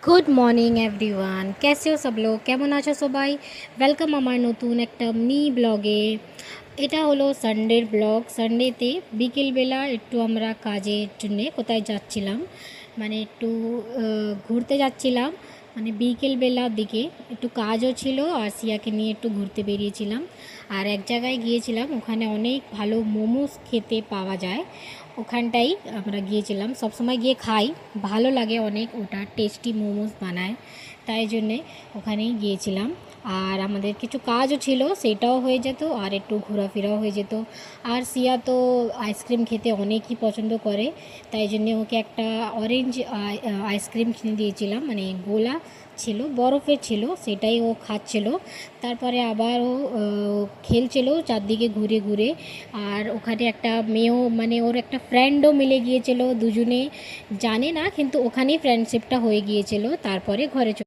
Good morning everyone, कैसे हो सब लोग? কেমন আছো সবাই? ওয়েলকাম আমার নতুন একটা মিনি ব্লগে। এটা হলো সানডের ব্লগ। সানডেতে বিকেলবেলা একটু আমরা কাজের জন্যে কোথায় যাচ্ছিলাম, মানে একটু ঘুরতে যাচ্ছিলাম। মানে বিকেলবেলার দিকে একটু কাজও ছিল আর সিয়াকে নিয়ে একটু ঘুরতে বেরিয়েছিলাম। আর এক জায়গায় গিয়েছিলাম, ওখানে অনেক ভালো মোমোস খেতে পাওয়া যায়। ওখানটাই আমরা গিয়েছিলাম, সবসময় গিয়ে খাই, ভালো লাগে অনেক, ওটা টেস্টি মোমোস বানায়, তাই জন্যে ওখানেই গিয়েছিলাম। আর আমাদের কিছু কাজও ছিল, সেটাও হয়ে যেত আর একটু ঘোরাফেরাও হয়ে যেত। আর সিয়া তো আইসক্রিম খেতে অনেকই পছন্দ করে, তাই জন্যে ওকে একটা অরেঞ্জ আইসক্রিম কিনে দিয়েছিলাম, মানে গোলা ছিল, বরফের ছিল, সেটাই ও খাচ্ছিল। তারপরে আবার ও খেলছিল চারদিকে ঘুরে ঘুরে। আর ওখানে একটা মেয়েও, মানে ওর একটা ফ্রেন্ডও মিলে গিয়েছিল, দুজনে জানে না কিন্তু ওখানেই ফ্রেন্ডশিপটা হয়ে গিয়েছিল। তারপরে ঘরে